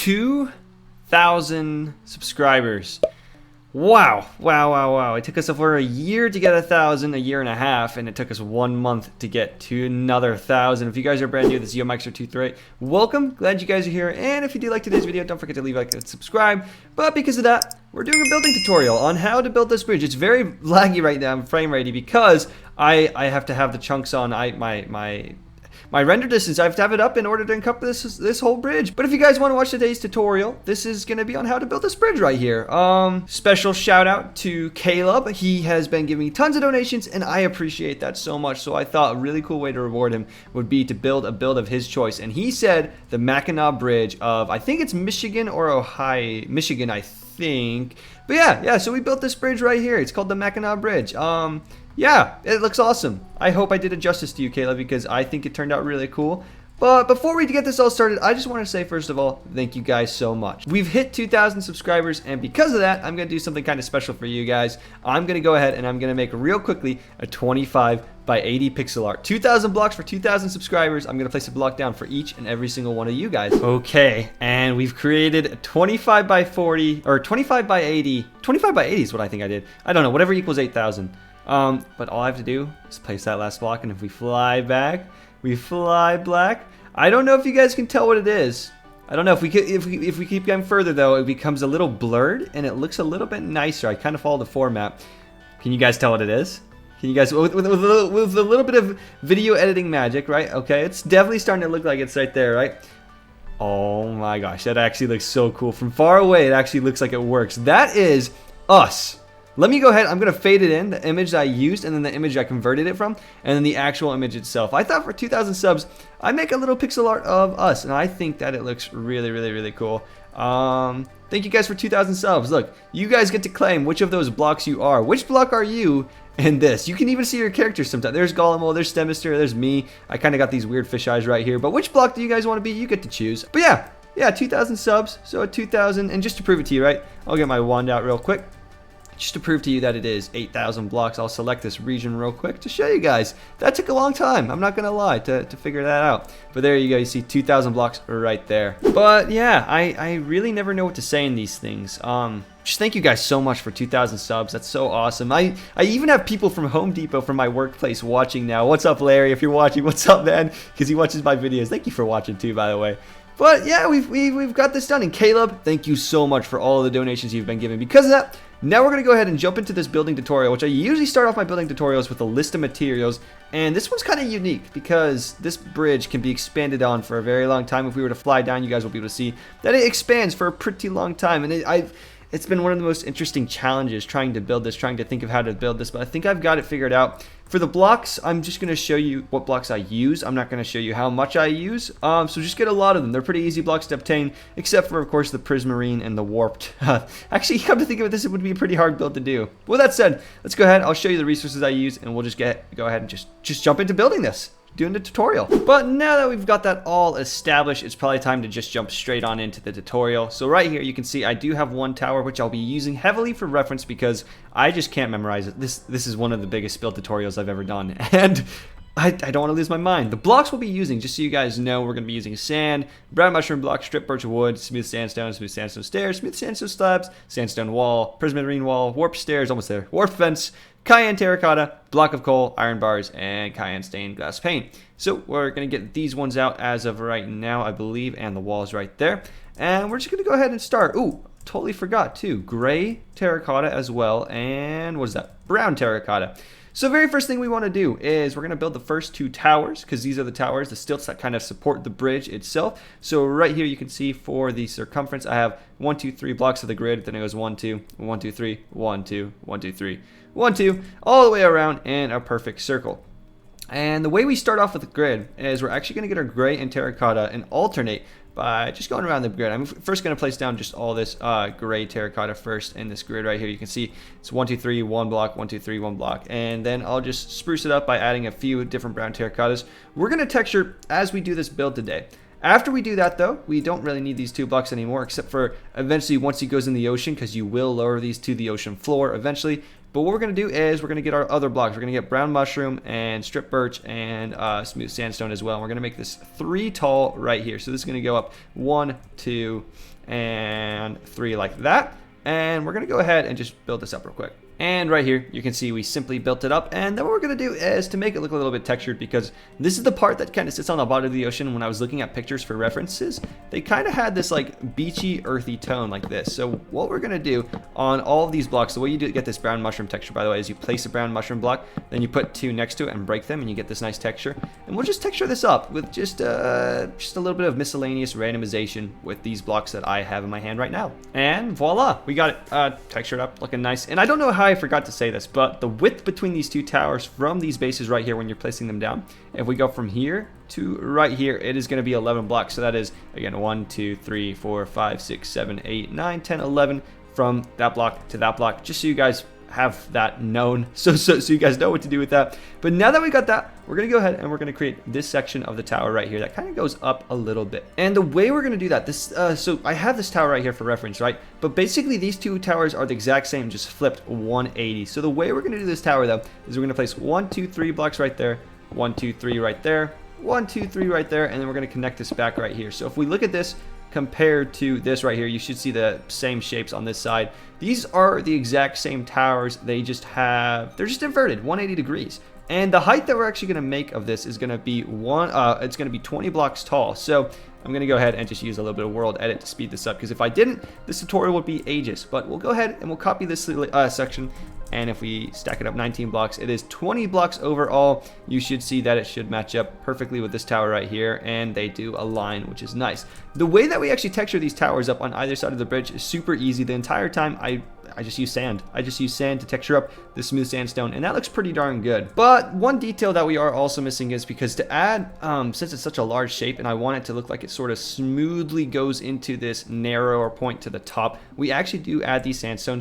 2,000 subscribers. Wow. It took us over a year to get 1,000, a year and a half, and it took us 1 month to get to another 1,000. If you guys are brand new, this is YoMixer23. Welcome, glad you guys are here, and if you do like today's video, don't forget to leave a like and subscribe. But because of that, we're doing a building tutorial on how to build this bridge. It's very laggy right now, I'm frame ready, because I have to have the chunks on my render distance. I have to have it up in order to encompass this whole bridge. But if you guys want to watch today's tutorial, this is going to be on how to build this bridge right here. Special shout out to Caleb. He has been giving me tons of donations, and I appreciate that so much. So I thought a really cool way to reward him would be to build a build of his choice. And he said the Mackinac bridge of, I think it's Michigan or Ohio. Michigan, I think. But yeah, so we built this bridge right here. It's called the Mackinac Bridge. Yeah, it looks awesome. I hope I did it justice to you, Caleb, because I think it turned out really cool. But before we get this all started, I just want to say, first of all, thank you guys so much. We've hit 2,000 subscribers, and because of that, I'm going to do something kind of special for you guys. I'm going to go ahead and I'm going to make real quickly a 25 by 80 pixel art. 2,000 blocks for 2,000 subscribers. I'm going to place a block down for each and every single one of you guys. Okay, and we've created a 25 by 40, or 25 by 80. 25 by 80 is what I think I did. I don't know, whatever equals 8,000. But all I have to do is place that last block, and if we fly back, we fly black. I don't know if you guys can tell what it is. I don't know if we keep going further though, it becomes a little blurred and it looks a little bit nicer. I kind of follow the format. Can you guys tell what it is? Can you guys, with a little bit of video editing magic, right? Okay, it's definitely starting to look like it's right there, right? Oh my gosh, that actually looks so cool. From far away, it actually looks like it works. That is us. Let me go ahead, I'm going to fade it in, the image that I used, and then the image I converted it from, and then the actual image itself. I thought for 2,000 subs, I'd make a little pixel art of us, and I think that it looks really cool. Thank you guys for 2,000 subs. Look, you guys get to claim which of those blocks you are. Which block are you in this? You can even see your characters sometimes. There's Gollum, there's Stemister, there's me. I kind of got these weird fish eyes right here, but which block do you guys want to be? You get to choose. But yeah, 2,000 subs, so at 2,000, and just to prove it to you, right, I'll get my wand out real quick. Just to prove to you that it is 8,000 blocks, I'll select this region real quick to show you guys. That took a long time, I'm not gonna lie, to figure that out. But there you go, you see 2,000 blocks right there. But yeah, I really never know what to say in these things. Just thank you guys so much for 2,000 subs. That's so awesome. I even have people from Home Depot from my workplace watching now. What's up, Larry? If you're watching, what's up, man? Because he watches my videos. Thank you for watching too, by the way. But yeah, we've got this done. And Caleb, thank you so much for all the donations you've been giving. Because of that, now we're going to go ahead and jump into this building tutorial, which I usually start off my building tutorials with a list of materials. And this one's kind of unique because this bridge can be expanded on for a very long time. If we were to fly down, you guys will be able to see that it expands for a pretty long time. And it's been one of the most interesting challenges trying to build this, trying to think of how to build this, but I think I've got it figured out. For the blocks, I'm just going to show you what blocks I use. I'm not going to show you how much I use, so just get a lot of them. They're pretty easy blocks to obtain, except for, of course, the prismarine and the warped. Actually, come to think of it, this would be a pretty hard build to do. With that said, let's go ahead. I'll show you the resources I use, and we'll just go ahead and just jump into building this. Doing the tutorial. But now that we've got that all established, it's probably time to just jump straight on into the tutorial. So right here you can see I do have one tower, which I'll be using heavily for reference because I just can't memorize it. This is one of the biggest build tutorials I've ever done, and I don't want to lose my mind. The blocks we'll be using, just so you guys know, we're going to be using sand, brown mushroom block, strip birch wood, smooth sandstone stairs, smooth sandstone slabs, sandstone wall, prismarine wall, warped stairs, almost there, warped fence, cayenne terracotta, block of coal, iron bars, and cayenne stained glass paint. So we're going to get these ones out as of right now, I believe, and the wall is right there. And we're just going to go ahead and start. Ooh, totally forgot too. Gray terracotta as well, and what is that? Brown terracotta. So very first thing we want to do is we're going to build the first two towers, because these are the towers, the stilts that kind of support the bridge itself. So right here you can see for the circumference I have 1, 2, 3 blocks of the grid. Then it goes 1, 2, 1, 2, 3, 1, 2, 1, 2, 3, 1, 2, all the way around in a perfect circle. And the way we start off with the grid is we're actually going to get our gray and terracotta and alternate by just going around the grid. I'm first going to place down just all this gray terracotta first in this grid right here. You can see it's 1, 2, 3, 1 block, 1, 2, 3, 1 block. And then I'll just spruce it up by adding a few different brown terracottas. We're going to texture as we do this build today. After we do that, though, we don't really need these 2 blocks anymore, except for eventually once he goes in the ocean, because you will lower these to the ocean floor eventually. But what we're going to do is we're going to get our other blocks. We're going to get brown mushroom and strip birch and smooth sandstone as well. And we're going to make this 3 tall right here. So this is going to go up 1, 2, and 3 like that. And we're going to go ahead and just build this up real quick. And right here, you can see we simply built it up. And then what we're going to do is to make it look a little bit textured, because this is the part that kind of sits on the bottom of the ocean. When I was looking at pictures for references, they kind of had this like beachy, earthy tone like this. So what we're going to do on all of these blocks, the way you get this brown mushroom texture, by the way, is you place a brown mushroom block, then you put 2 next to it and break them, and you get this nice texture. And we'll just texture this up with just a little bit of miscellaneous randomization with these blocks that I have in my hand right now. And voila, we got it textured up, looking nice. And I don't know how I forgot to say this, but the width between these 2 towers from these bases right here when you're placing them down, if we go from here to right here, it is going to be 11 blocks. So that is, again, 1, 2, 3, 4, 5, 6, 7, 8, 9, 10, 11 from that block to that block, just so you guys have that known, so you guys know what to do with that. But now that we got that, we're going to go ahead and we're going to create this section of the tower right here that kind of goes up a little bit. And the way we're going to do that, so I have this tower right here for reference, right? But basically these 2 towers are the exact same, just flipped 180. So the way we're going to do this tower though is we're going to place 1, 2, 3 blocks right there, 1, 2, 3 right there, 1, 2, 3 right there, and then we're going to connect this back right here. So if we look at this compared to this right here, you should see the same shapes on this side. These are the exact same towers. They're just inverted 180 degrees. And the height that we're actually going to make of this is going to be it's going to be 20 blocks tall. So I'm going to go ahead and just use a little bit of world edit to speed this up, because if I didn't, this tutorial would be ages. But we'll go ahead and we'll copy this section, and if we stack it up 19 blocks, it is 20 blocks overall. You should see that it should match up perfectly with this tower right here, and they do align, which is nice. The way that we actually texture these towers up on either side of the bridge is super easy. The entire time I just use sand. I just use sand to texture up the smooth sandstone, and that looks pretty darn good. But one detail that we are also missing is, because to add, since it's such a large shape and I want it to look like it sort of smoothly goes into this narrower point to the top, we actually do add these sandstone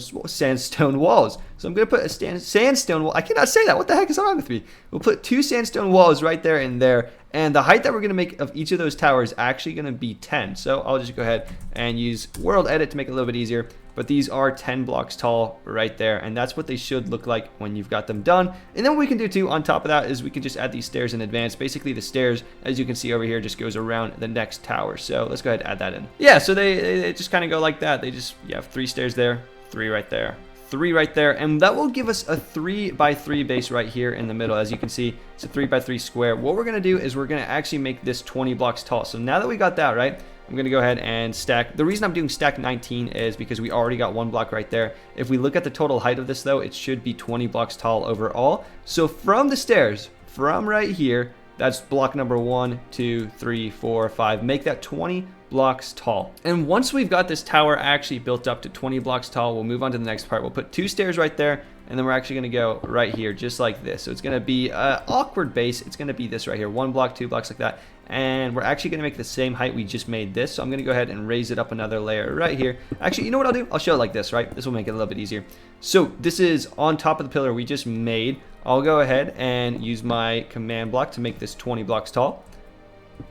walls. So I'm going to put a sandstone wall. I cannot say that. What the heck is wrong with me? We'll put 2 sandstone walls right there and there. And the height that we're going to make of each of those towers is actually going to be 10. So I'll just go ahead and use world edit to make it a little bit easier. But these are 10 blocks tall right there, and that's what they should look like when you've got them done. And then what we can do too on top of that is we can just add these stairs in advance. Basically the stairs, as you can see over here, just goes around the next tower. So let's go ahead and add that in. Yeah, so they just kind of go like that. You have 3 stairs there, 3 right there, 3 right there, and that will give us a 3x3 base right here in the middle. As you can see, it's a 3x3 square. What we're going to do is we're going to actually make this 20 blocks tall. So now that we got that right, I'm going to go ahead and stack. The reason I'm doing stack 19 is because we already got 1 block right there. If we look at the total height of this though, it should be 20 blocks tall overall. So from the stairs, from right here, that's block number 1, 2, 3, 4, 5. Make that 20 blocks tall. And once we've got this tower actually built up to 20 blocks tall, we'll move on to the next part. We'll put 2 stairs right there, and then we're actually going to go right here just like this. So it's going to be an awkward base. It's going to be this right here, 1 block, 2 blocks like that. And we're actually going to make the same height we just made this. So I'm going to go ahead and raise it up another layer right here. Actually, you know what I'll do? I'll show it like this, right? This will make it a little bit easier. So this is on top of the pillar we just made. I'll go ahead and use my command block to make this 20 blocks tall.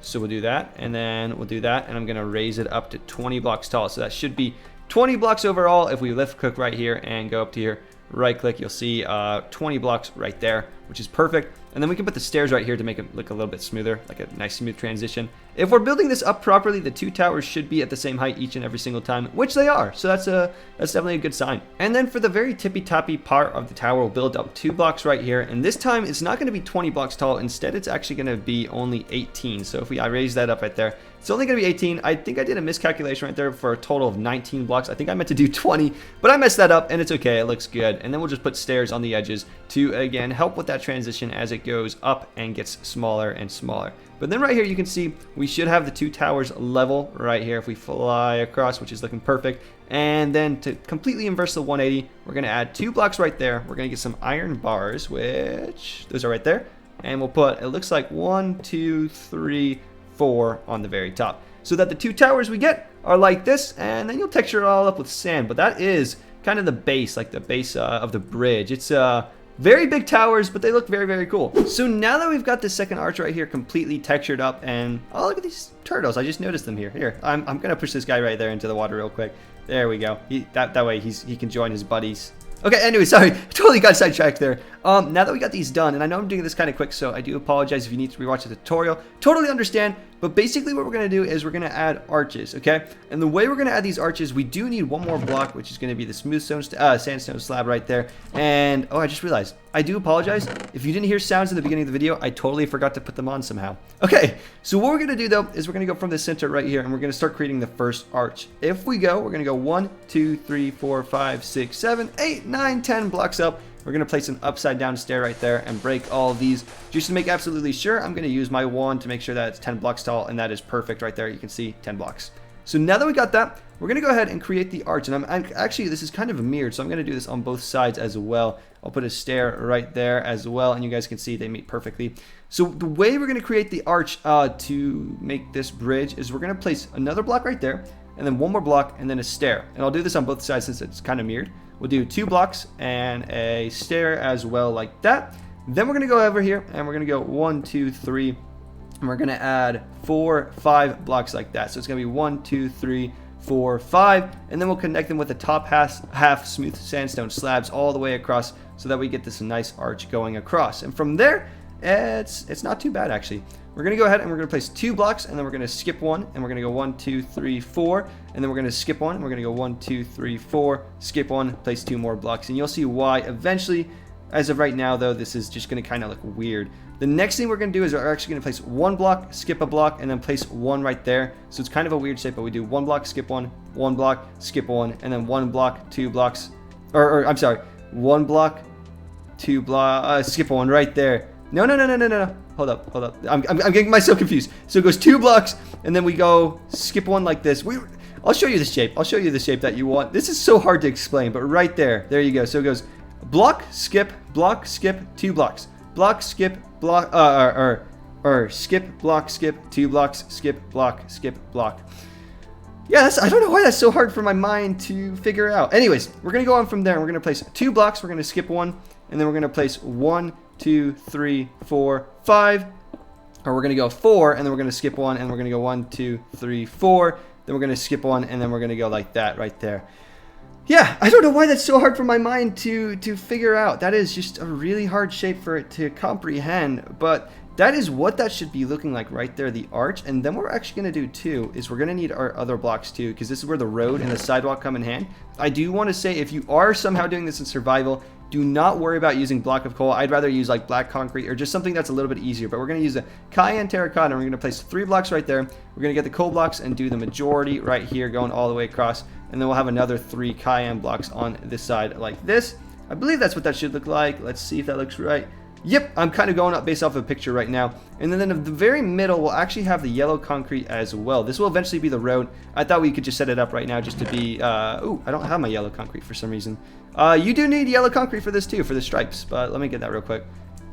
So we'll do that, and then we'll do that, and I'm going to raise it up to 20 blocks tall. So that should be 20 blocks overall. If we left click right here and go up to here, right click, you'll see 20 blocks right there, which is perfect. And then we can put the stairs right here to make it look a little bit smoother, like a nice smooth transition. If we're building this up properly, the 2 towers should be at the same height each and every single time, which they are. So that's definitely a good sign. And then for the very tippy-toppy part of the tower, we'll build up 2 blocks right here. And this time it's not going to be 20 blocks tall. Instead, it's actually going to be only 18. So if I raise that up right there, it's only going to be 18. I think I did a miscalculation right there for a total of 19 blocks. I think I meant to do 20, but I messed that up, and it's okay. It looks good. And then we'll just put stairs on the edges to, again, help with that transition as it goes up and gets smaller and smaller. But then right here you can see we should have the 2 towers level right here if we fly across, which is looking perfect. And then to completely inverse the 180, we're going to add 2 blocks right there. We're going to get some iron bars, which those are right there. And we'll put, it looks like 1, 2, 3, 4 on the very top, so that the 2 towers we get are like this. And then you'll texture it all up with sand. But that is kind of the base, like the base of the bridge. It's very big towers, but they look very, very cool. So now that we've got the second arch right here completely textured up, and oh, look at these turtles. I just noticed them here. Here, I'm gonna push this guy right there into the water real quick. There we go. That way he can join his buddies. Okay, anyway, sorry, totally got sidetracked there. Now that we got these done, and I know I'm doing this kind of quick, so I do apologize if you need to rewatch the tutorial. Totally understand, but basically what we're going to do is we're going to add arches, okay? And the way we're going to add these arches, we do need one more block, which is going to be the smooth stone, sandstone slab right there. And, oh, I just realized, I do apologize. If you didn't hear sounds in the beginning of the video, I totally forgot to put them on somehow. Okay, so what we're going to do, though, is we're going to go from the center right here, and we're going to start creating the first arch. If we go, we're going to go 1, 2, 3, 4, 5, 6, 7, 8, 9, 10 blocks up. We're going to place an upside down stair right there and break all of these. Just to make absolutely sure, I'm going to use my wand to make sure that it's 10 blocks tall, and that is perfect right there. You can see 10 blocks. So now that we got that, we're going to go ahead and create the arch. And actually, this is kind of mirrored, so I'm going to do this on both sides as well. I'll put a stair right there as well, and you guys can see they meet perfectly. So the way we're going to create the arch to make this bridge is we're going to place another block right there, and then one more block, and then a stair. And I'll do this on both sides since it's kind of mirrored. We'll do 2 blocks and a stair as well, like that. Then we're going to go over here, and we're going to go 1, 2, 3, and we're going to add 4, 5 blocks like that. So it's going to be 1, 2, 3, 4, 5, and then we'll connect them with the top half smooth sandstone slabs all the way across so that we get this nice arch going across. And from there, it's not too bad actually. We're going to go ahead and we're going to place 2 blocks, and then we're going to skip 1, and we're going to go 1, 2, 3, 4, and then we're going to skip 1, and we're going to go 1, 2, 3, 4, skip 1, place 2 more blocks, and you'll see why eventually. As of right now, though, this is just going to kind of look weird. The next thing we're going to do is we're actually going to place 1 block, skip a block, and then place 1 right there. So it's kind of a weird shape, but we do 1 block, skip 1, 1 block, skip 1, and then 1 block, 2 blocks, or I'm sorry, 1 block, 2 block, skip 1 right there. No. Hold up. I'm getting myself confused. So it goes 2 blocks, and then we go skip 1 like this. I'll show you the shape. I'll show you the shape that you want. This is so hard to explain, but right there you go. So it goes block, skip, 2 blocks. Block, skip, block, or skip, block, skip, 2 blocks, skip, block. Yeah, I don't know why that's so hard for my mind to figure out. Anyways, we're going to go on from there, and we're going to place 2 blocks. We're going to skip 1, and then we're going to place 1, 2, 3, 4, 5. Or we're going to go 4, and then we're going to skip 1, and we're going to go 1, 2, 3, 4. Then we're going to skip 1, and then we're going to go like that right there. Yeah, I don't know why that's so hard for my mind to figure out. That is just a really hard shape for it to comprehend, but that is what that should be looking like right there, the arch. And then what we're actually going to do too is we're going to need our other blocks too, because this is where the road and the sidewalk come in hand. I do want to say, if you are somehow doing this in survival, do not worry about using block of coal. I'd rather use like black concrete or just something that's a little bit easier. But we're going to use a cayenne terracotta, and we're going to place 3 blocks right there. We're going to get the coal blocks and do the majority right here going all the way across. And then we'll have another 3 cayenne blocks on this side like this. I believe that's what that should look like. Let's see if that looks right. Yep, I'm kind of going up based off of a picture right now. And then in the very middle, we'll actually have the yellow concrete as well. This will eventually be the road. I thought we could just set it up right now just to be... ooh, I don't have my yellow concrete for some reason. You do need yellow concrete for this too, for the stripes. But let me get that real quick.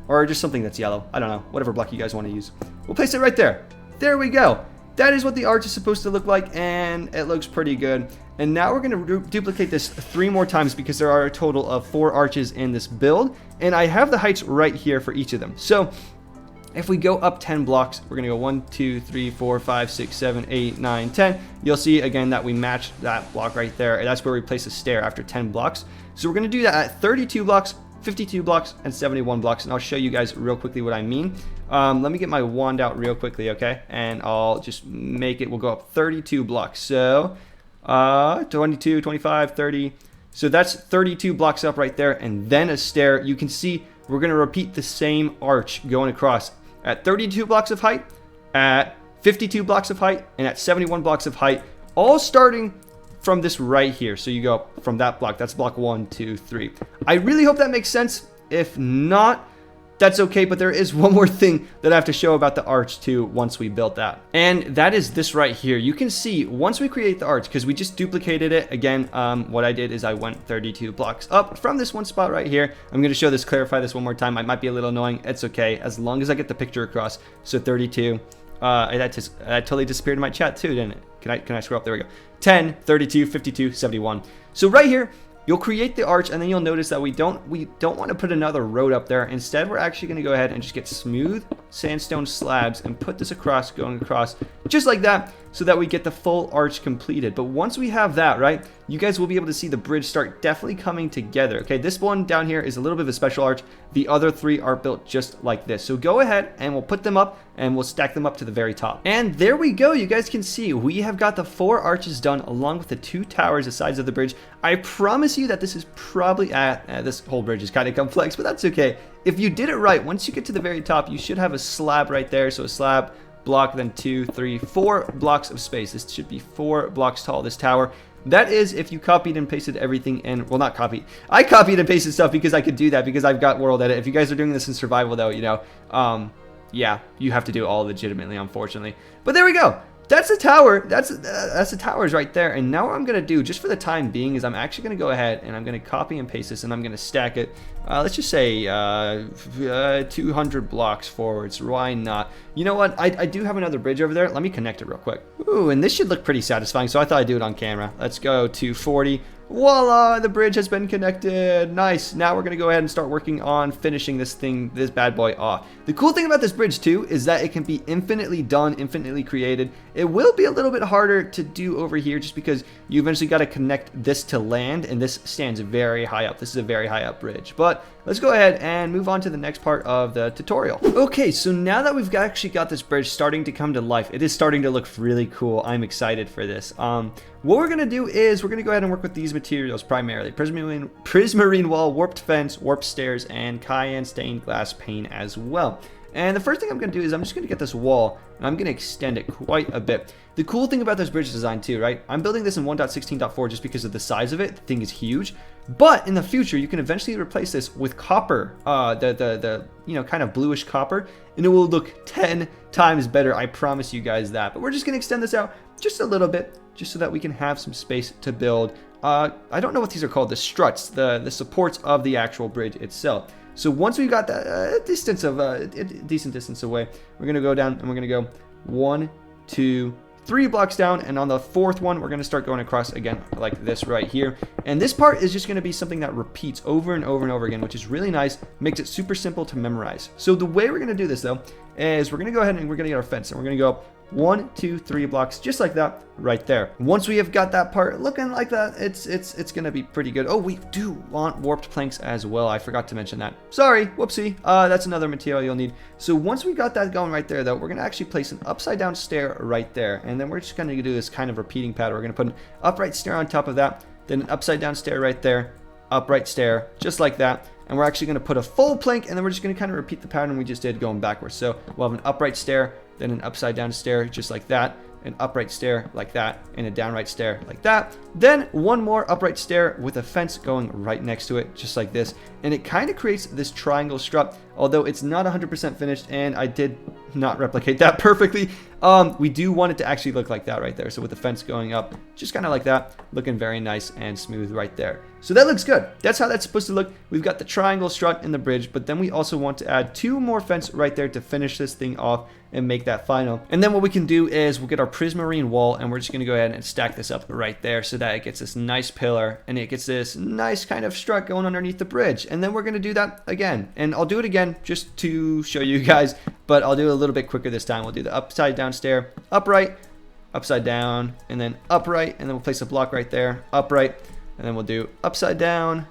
Or just something that's yellow. I don't know. Whatever block you guys want to use. We'll place it right there. There we go. That is what the arch is supposed to look like, and it looks pretty good. And now we're going to duplicate this 3 more times because there are a total of 4 arches in this build. And I have the heights right here for each of them. So if we go up 10 blocks, we're going to go 1, 2, 3, 4, 5, 6, 7, 8, 9, 10. You'll see again that we matched that block right there. And that's where we place a stair after 10 blocks. So we're going to do that at 32 blocks, 52 blocks, and 71 blocks. And I'll show you guys real quickly what I mean. Let me get my wand out real quickly, okay? And I'll just make it, we'll go up 32 blocks. So 22, 25, 30. So that's 32 blocks up right there, and then a stair. You can see we're going to repeat the same arch going across at 32 blocks of height, at 52 blocks of height, and at 71 blocks of height, all starting from this right here. So you go from that block. That's block 1, 2, 3. I really hope that makes sense. If not, that's okay, but there is one more thing that I have to show about the arch too once we built that. And that is this right here. You can see once we create the arch, because we just duplicated it, again, what I did is I went 32 blocks up from this one spot right here. I'm going to clarify this one more time. I might be a little annoying. It's okay, as long as I get the picture across. So 32. That totally disappeared in my chat too, didn't it? Can I scroll up? There we go. 10, 32, 52, 71. So right here, you'll create the arch, and then you'll notice that we don't want to put another road up there. Instead, we're actually going to go ahead and just get smooth sandstone slabs and put this across, going across just like that. so that we get the full arch completed. But once we have that, right, you guys will be able to see the bridge start definitely coming together. Okay, this one down here is a little bit of a special arch. The other 3 are built just like this. So go ahead and we'll put them up and we'll stack them up to the very top. And there we go. You guys can see we have got the 4 arches done along with the 2 towers, the sides of the bridge. I promise you that this is probably this whole bridge is kind of complex, but that's okay. If you did it right, once you get to the very top, you should have a slab right there. So a slab, block, then 2, 3, 4 blocks of space. This should be 4 blocks tall, this tower. That is if you copied and pasted everything in. Well, not copied. I copied and pasted stuff because I could do that because I've got world edit. If you guys are doing this in survival though, you know, yeah, you have to do it all legitimately, unfortunately. But there we go. That's the tower. That's the towers right there. And now what I'm going to do, just for the time being, is I'm actually going to go ahead and I'm going to copy and paste this and I'm going to stack it. Let's just say 200 blocks forwards. Why not? You know what? I do have another bridge over there. Let me connect it real quick. Ooh, and this should look pretty satisfying, so I thought I'd do it on camera. Let's go to 40. Voila, the bridge has been connected. Nice. Now we're going to go ahead and start working on finishing this bad boy off. The cool thing about this bridge too is that it can be infinitely done, infinitely created. It will be a little bit harder to do over here just because you eventually got to connect this to land, and this stands very high up. This is a very high up bridge. But let's go ahead and move on to the next part of the tutorial. Okay, so now that we've actually got this bridge starting to come to life, it is starting to look really cool. I'm excited for this. What we're going to do is we're going to go ahead and work with these materials primarily. Prismarine wall, warped fence, warped stairs, and cayenne stained glass pane as well. And the first thing I'm going to do is I'm just going to get this wall and I'm going to extend it quite a bit. The cool thing about this bridge design too, right? I'm building this in 1.16.4 just because of the size of it. The thing is huge. But in the future, you can eventually replace this with copper, the you know, kind of bluish copper, and it will look 10 times better. I promise you guys that. But we're just going to extend this out just a little bit, just so that we can have some space to build. I don't know what these are called, the struts, the supports of the actual bridge itself. So once we've got that distance of a decent distance away, we're going to go down and we're going to go 1, 2, 3 blocks down, and on the 4th one we're going to start going across again like this right here. And this part is just going to be something that repeats over and over and over again, which is really nice, makes it super simple to memorize. So the way we're going to do this though is we're going to go ahead and we're going to get our fence, and we're going to go 1, 2, 3 blocks just like that right there. Once we have got that part looking like that, it's gonna be pretty good. Oh, we do want warped planks as well. I forgot to mention that. Sorry, whoopsie. That's another material you'll need. So once we got that going right there though, we're gonna actually place an upside down stair right there, and then we're just gonna do this kind of repeating pattern. We're gonna put an upright stair on top of that, then an upside down stair right there, upright stair, just like that. And we're actually going to put a full plank, and then we're just going to kind of repeat the pattern we just did going backwards. So we'll have an upright stair, then an upside down stair just like that, an upright stair like that, and a downright stair like that. Then one more upright stair with a fence going right next to it just like this. And it kind of creates this triangle strut, although it's not 100% finished, and I did not replicate that perfectly. We do want it to actually look like that right there. So with the fence going up, just kind of like that, looking very nice and smooth right there. So that looks good. That's how that's supposed to look. We've got the triangle strut in the bridge, but then we also want to add 2 more fence right there to finish this thing off and make that final. And then what we can do is we'll get our prismarine wall, and we're just going to go ahead and stack this up right there so that it gets this nice pillar and it gets this nice kind of strut going underneath the bridge. And then we're going to do that again, and I'll do it again just to show you guys, but I'll do it a little bit quicker this time. We'll do the upside down stair, upright, upside down, and then upright, and then we'll place a block right there, upright, and then we'll do upside down,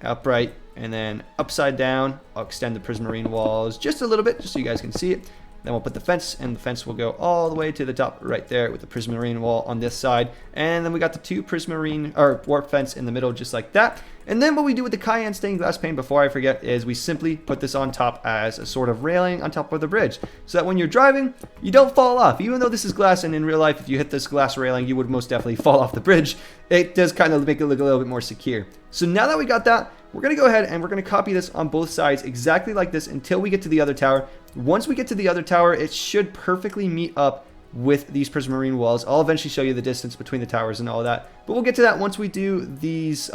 upright, and then upside down. I'll extend the prismarine walls just a little bit just so you guys can see it. Then we'll put the fence, and the fence will go all the way to the top right there with the prismarine wall on this side. And then we got the 2 prismarine or warp fence in the middle just like that. And then what we do with the cayenne stained glass pane, before I forget, is we simply put this on top as a sort of railing on top of the bridge, so that when you're driving, you don't fall off. Even though this is glass, and in real life, if you hit this glass railing, you would most definitely fall off the bridge. It does kind of make it look a little bit more secure. So now that we got that, we're going to go ahead and we're going to copy this on both sides exactly like this until we get to the other tower. Once we get to the other tower, it should perfectly meet up with these prismarine walls. I'll eventually show you the distance between the towers and all of that, but we'll get to that once we do these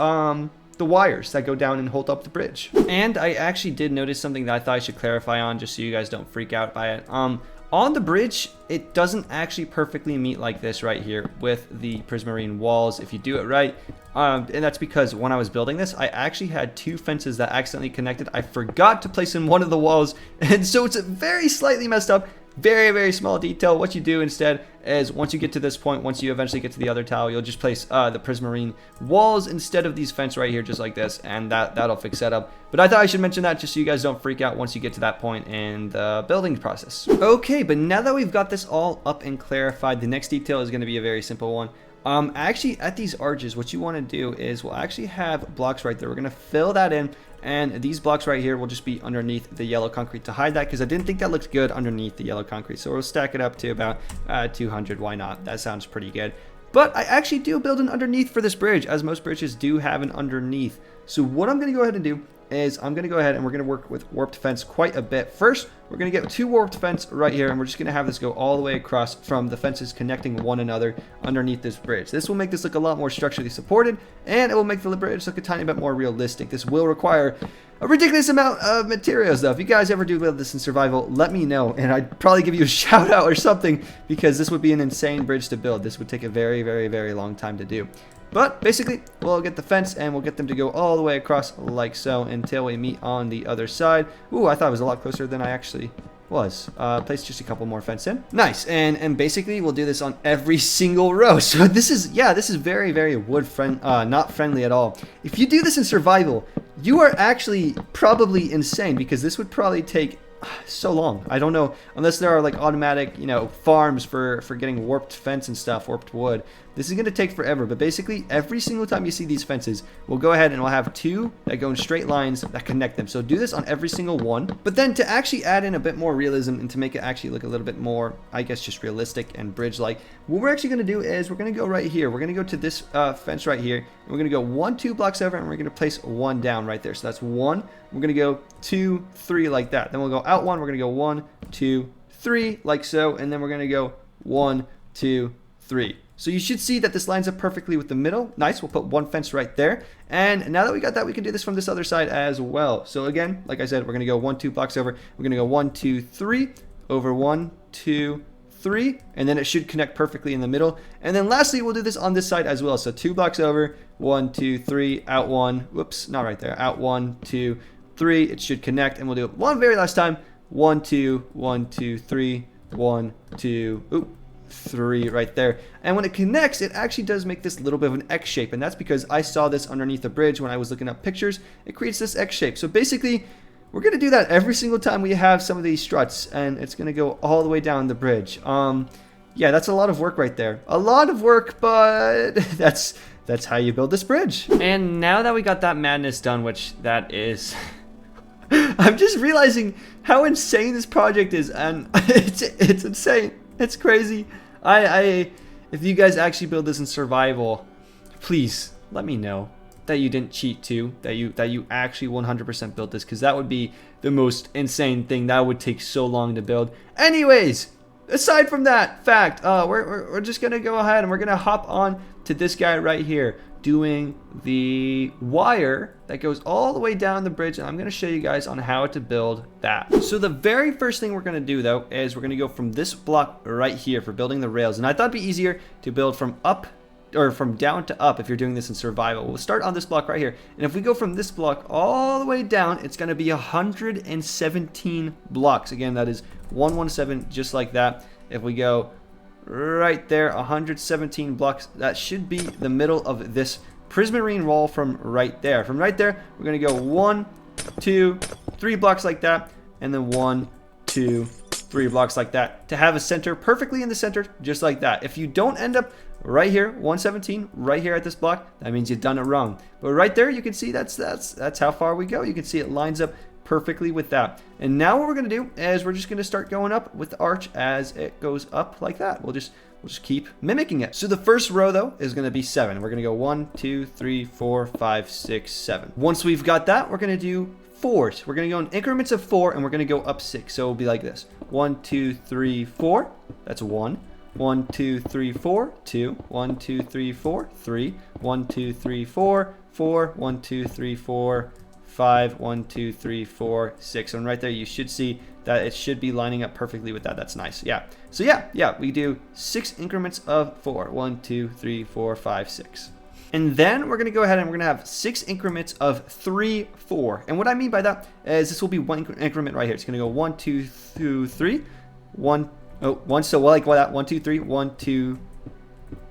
the wires that go down and hold up the bridge. And I actually did notice something that I thought I should clarify on, just so you guys don't freak out by it. On the bridge, it doesn't actually perfectly meet like this right here with the prismarine walls if you do it right. And that's because when I was building this, I actually had 2 fences that accidentally connected. I forgot to place in one of the walls, and so it's very slightly messed up. Very, very small detail. What you do instead is once you get to this point, once you eventually get to the other tile, you'll just place the prismarine walls instead of these fence right here, just like this, and that'll fix that up. But I thought I should mention that just so you guys don't freak out once you get to that point in the building process. Okay, but now that we've got this all up and clarified, the next detail is going to be a very simple one. Actually, at these arches, what you want to do is we'll actually have blocks right there. We're going to fill that in, and these blocks right here will just be underneath the yellow concrete to hide that, because I didn't think that looked good underneath the yellow concrete. So we'll stack it up to about 200. Why not? That sounds pretty good. But I actually do build an underneath for this bridge, as most bridges do have an underneath. So what I'm going to go ahead and do is I'm going to go ahead and we're going to work with warped fence quite a bit. First, we're going to get 2 warped fence right here, and we're just going to have this go all the way across from the fences connecting one another underneath this bridge. This will make this look a lot more structurally supported, and it will make the bridge look a tiny bit more realistic. This will require a ridiculous amount of materials, though. If you guys ever do build this in survival, let me know, and I'd probably give you a shout out or something, because this would be an insane bridge to build. This would take a very, very, very long time to do. But basically, we'll get the fence and we'll get them to go all the way across like so until we meet on the other side. Ooh, I thought it was a lot closer than I actually was. Place just a couple more fence in. Nice. And basically, we'll do this on every single row. So this is very, very not friendly at all. If you do this in survival, you are actually probably insane, because this would probably take so long. I don't know, unless there are like automatic, farms for getting warped fence and stuff, warped wood. This is going to take forever, but basically every single time you see these fences, we'll go ahead and we'll have 2 that go in straight lines that connect them. So do this on every single one. But then to actually add in a bit more realism and to make it actually look a little bit more, I guess, just realistic and bridge-like, what we're actually going to do is we're going to go right here. We're going to go to this fence right here, and we're going to go 2 blocks over, and we're going to place 1 down right there. So that's 1. We're going to go 2, 3 like that. Then we'll go out 1. We're going to go 1, 2, 3 like so, and then we're going to go 1, 2, 3. So you should see that this lines up perfectly with the middle. Nice, we'll put 1 fence right there. And now that we got that, we can do this from this other side as well. So again, like I said, we're going to go 1, 2 blocks over. We're going to go 1, 2, 3 over 1, 2, 3. And then it should connect perfectly in the middle. And then lastly, we'll do this on this side as well. So 2 blocks over, 1, 2, 3, out 1. Whoops, not right there. Out 1, 2, 3. It should connect. And we'll do it one very last time. 1, 2, 1, 2, 3, 1, 2, oop. 3 right there. And when it connects, it actually does make this little bit of an X shape, and that's because I saw this underneath the bridge when I was looking up pictures. It creates this X shape. So basically, we're going to do that every single time we have some of these struts, and it's going to go all the way down the bridge. Yeah, that's a lot of work right there. A lot of work, but that's how you build this bridge. And now that we got that madness done, which that is I'm just realizing how insane this project is, and it's insane. It's crazy. If you guys actually build this in survival, please let me know that you didn't cheat too, that you actually 100% built this, because that would be the most insane thing. That would take so long to build. Anyways, aside from that fact, we're just gonna go ahead and we're gonna hop on to this guy right here, doing the wire that goes all the way down the bridge, and I'm going to show you guys on how to build that. So the very first thing we're going to do, though, is we're going to go from this block right here for building the rails, and I thought it'd be easier to build from up or from down to up if you're doing this in survival. We'll start on this block right here, and if we go from this block all the way down, it's going to be 117 blocks. Again, that is 117, just like that. If we go right there, 117 blocks, that should be the middle of this prismarine wall from right there. From right there, we're going to go 1, 2, 3 blocks like that, and then 1, 2, 3 blocks like that to have a center perfectly in the center, just like that. If you don't end up right here, 117, right here at this block, that means you've done it wrong. But right there, you can see that's how far we go. You can see it lines up perfectly with that. And now what we're going to do is we're just going to start going up with the arch as it goes up like that. We'll just keep mimicking it. So the first row, though, is going to be 7. We're going to go 1, 2, 3, 4, 5, 6, 7. Once we've got that, we're going to do 4s. We're going to go in increments of 4, and we're going to go up 6. So it'll be like this: 1, 2, 3, 4. That's 1. 1, 2, 3, 4, 2. 1, 2, 3, 4, 3. 1, 2, 3, 4, 4. 1, 2, 3, 4, 5. 1, 2, 3, 4, 6. And right there, you should see that it should be lining up perfectly with that. That's nice. Yeah. So yeah, we do 6 increments of 4. 1, 2, 3, 4, 5, 6. And then we're going to go ahead and we're going to have 6 increments of 3, 4. And what I mean by that is this will be one increment right here. It's going to go 1, 2, 3, 1, oh, 1, so like that, 1, 2, 3, 1, 2,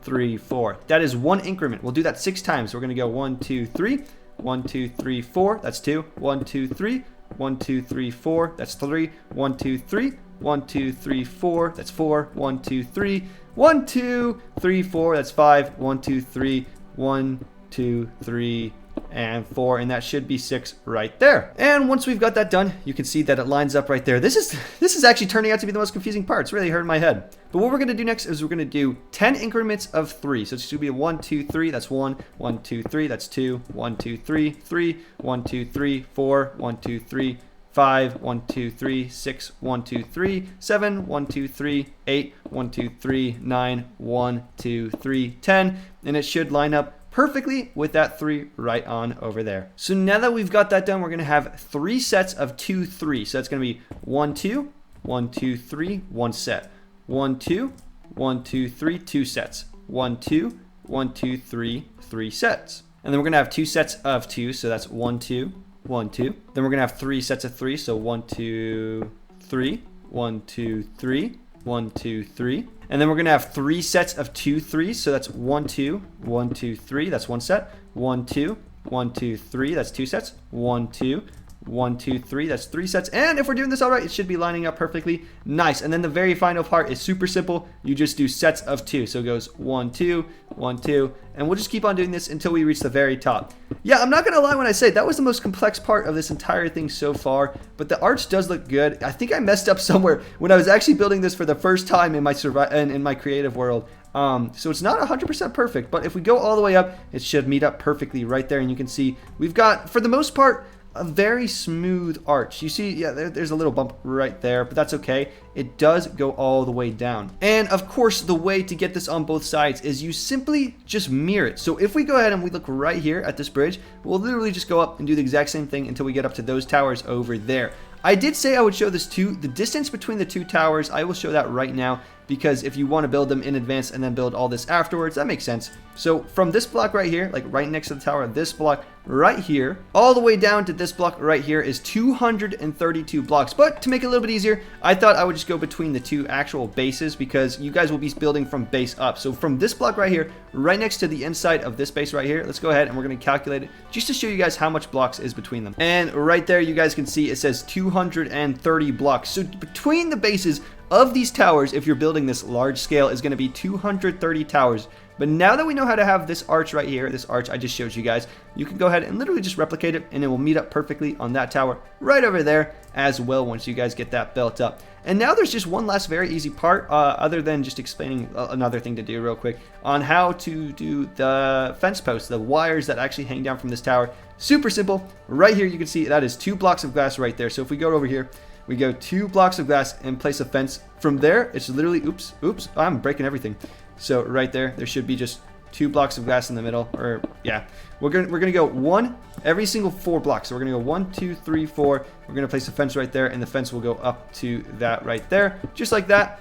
3, 4. That is one increment. We'll do that 6 times. We're going to go 1, 2, 3, 1, 2, 3, 4. That's 2. 1, 2, 3, 1, 2, 3, 4. That's 3. 1, 2, 3, 1, 2, 3, 4. That's 4. 1, 2, 3, 1, 2, 3, 4. That's 5. 1, 2, 3, 1, 2, 3, and 4, and that should be 6 right there. And once we've got that done, you can see that it lines up right there. This is actually turning out to be the most confusing part. It's really hurting my head. But what we're going to do next is we're going to do 10 increments of 3. So it's going to be a 1, 2, 3. That's 1. 1, 2, 3. That's 2. 1, 2, 3. 3. 1, 2, 3. 4. 1, 2, 3. 5, 1, 2, 3, 6, 1, 2, 3, 7, 1, 2, 3, 8, 1, 2, 3, 9, 1, 2, 3, 10, and it should line up perfectly with that 3 right on over there. So now that we've got that done, we're going to have 3 sets of 2, 3. So that's going to be 1, 2, 1, 2, 3, 1 set. 1, 2, 1, 2, 3, 2 sets. 1, 2, 1, 2, 3, 3 sets. And then we're going to have 2 sets of 2, so that's 1, 2, 1, 2. Then we're going to have 3 sets of 3, so 1, 2, 3, 1, 2, 3, 1, 2, 3. And then we're going to have 3 sets of 2, 3, so that's 1, 2, 1, 2, 3, that's 1 set. 1, 2, 1, 2, 3, that's 2 sets. 1, 2, 1, 2, 3, that's 3 sets. And if we're doing this all right, it should be lining up perfectly. Nice. And then the very final part is super simple. You just do sets of 2. So it goes 1, 2, 1, 2, and we'll just keep on doing this until we reach the very top. Yeah, I'm not going to lie when I say that was the most complex part of this entire thing so far, but the arch does look good. I think I messed up somewhere when I was actually building this for the first time in my creative world. So it's not 100% perfect, but if we go all the way up, it should meet up perfectly right there. And you can see we've got, for the most part, a very smooth arch. You see, yeah, there's a little bump right there, but that's okay. It does go all the way down. And of course, the way to get this on both sides is you simply just mirror it. So if we go ahead and we look right here at this bridge, we'll literally just go up and do the exact same thing until we get up to those towers over there. I did say I would show this too. The distance between the 2 towers, I will show that right now, because if you want to build them in advance and then build all this afterwards, that makes sense. So from this block right here, like right next to the tower, this block right here, all the way down to this block right here is 232 blocks. But to make it a little bit easier, I thought I would just go between the 2 actual bases, because you guys will be building from base up. So from this block right here, right next to the inside of this base right here, let's go ahead and we're going to calculate it just to show you guys how much blocks is between them. And right there, you guys can see it says 230 blocks. So between the bases of these towers, if you're building this large scale, is going to be 230 towers. But now that we know how to have this arch right here, this arch I just showed you guys, you can go ahead and literally just replicate it, and it will meet up perfectly on that tower right over there as well once you guys get that built up. And now there's just one last very easy part, other than just explaining another thing to do real quick on how to do the fence posts, the wires that actually hang down from this tower. Super simple. Right here you can see that is 2 blocks of glass right there. So if we go over here, we go 2 blocks of glass and place a fence. From there, it's literally, oops, I'm breaking everything. So right there should be just 2 blocks of glass in the middle, or yeah. We're gonna go 1 every single 4 blocks. So we're gonna go 1, 2, 3, 4. We're gonna place a fence right there, and the fence will go up to that right there, just like that.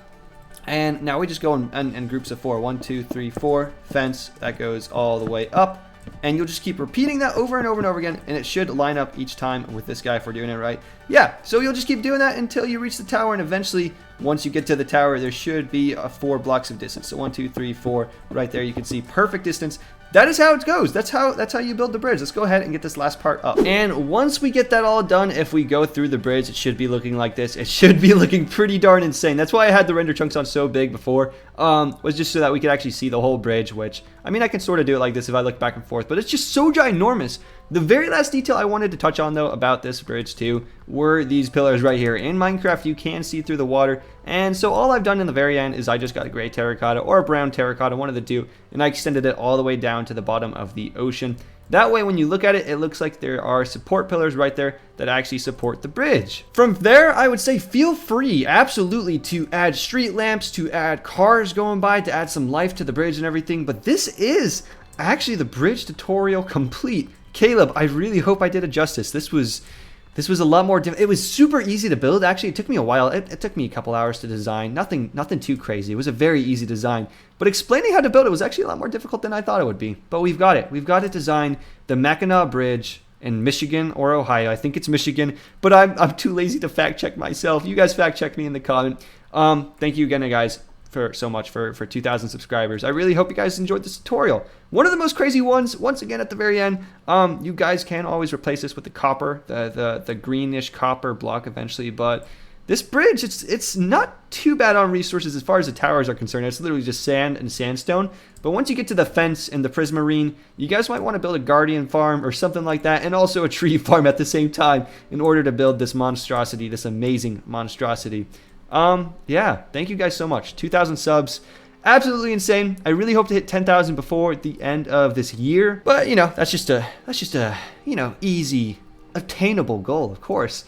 And now we just go in groups of 4. 1, 2, 3, 4. Fence that goes all the way up. And you'll just keep repeating that over and over and over again, and it should line up each time with this guy if we're doing it right. Yeah, so you'll just keep doing that until you reach the tower, and eventually, once you get to the tower, there should be 4 blocks of distance. So 1, 2, 3, 4, right there. You can see perfect distance. That is how it goes. That's how you build the bridge. Let's go ahead and get this last part up. And once we get that all done, if we go through the bridge, it should be looking like this. It should be looking pretty darn insane. That's why I had the render chunks on so big before, was just so that we could actually see the whole bridge, which, I mean, I can sort of do it like this if I look back and forth, but it's just so ginormous. The very last detail I wanted to touch on, though, about this bridge, too, were these pillars right here. In Minecraft, you can see through the water, and so all I've done in the very end is I just got a gray terracotta or a brown terracotta, one of the two, and I extended it all the way down to the bottom of the ocean. That way, when you look at it, it looks like there are support pillars right there that actually support the bridge. From there, I would say feel free, absolutely, to add street lamps, to add cars going by, to add some life to the bridge and everything, but this is actually the bridge tutorial complete. Caleb, I really hope I did it justice. This was a lot more it was super easy to build. Actually, it took me a while. It took me a couple hours to design. Nothing too crazy. It was a very easy design. But explaining how to build it was actually a lot more difficult than I thought it would be. But we've got it. We've got it designed. The Mackinac Bridge in Michigan or Ohio. I think it's Michigan, but I'm too lazy to fact check myself. You guys fact check me in the comment. Thank you again, guys, for so much for 2,000 subscribers. I really hope you guys enjoyed this tutorial. One of the most crazy ones, once again at the very end, you guys can always replace this with the copper, the greenish copper block eventually, but this bridge, it's not too bad on resources as far as the towers are concerned. It's literally just sand and sandstone. But once you get to the fence and the prismarine, you guys might want to build a guardian farm or something like that, and also a tree farm at the same time in order to build this monstrosity, this amazing monstrosity. Yeah, thank you guys so much. 2,000 subs. Absolutely insane. I really hope to hit 10,000 before the end of this year. But, you know, that's just a, you know, easy, attainable goal, of course.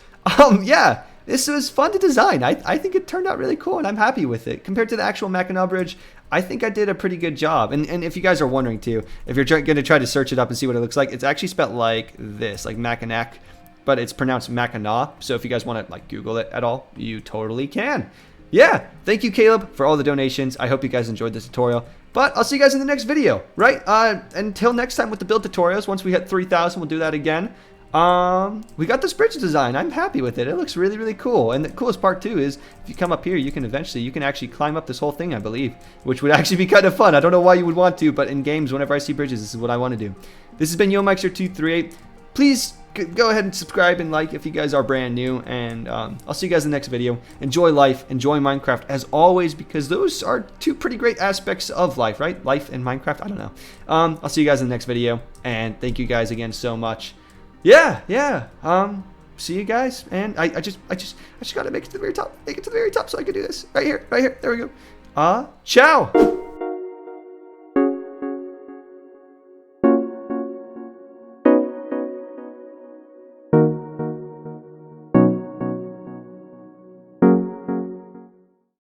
Yeah. This was fun to design. I think it turned out really cool, and I'm happy with it. Compared to the actual Mackinac bridge, I think I did a pretty good job. And if you guys are wondering too, if you're going to try to search it up and see what it looks like, it's actually spelled like this, like Mackinac, but it's pronounced Mackinac. So if you guys want to like Google it at all, you totally can. Yeah, thank you, Caleb, for all the donations. I hope you guys enjoyed this tutorial. But I'll see you guys in the next video, right? Until next time with the build tutorials, once we hit 3,000, we'll do that again. We got this bridge design. I'm happy with it. It looks really, really cool. And the coolest part too is if you come up here, you can actually climb up this whole thing, I believe, which would actually be kind of fun. I don't know why you would want to, but in games, whenever I see bridges, this is what I want to do. This has been YoMeister238. Please go ahead and subscribe and like if you guys are brand new, and I'll see you guys in the next video. Enjoy life, enjoy Minecraft as always, because those are two pretty great aspects of life, right? Life and Minecraft, I don't know. I'll see you guys in the next video, and thank you guys again so much. Yeah. See you guys, and I just gotta make it to the very top. Make it to the very top so I can do this. Right here. There we go. Ciao.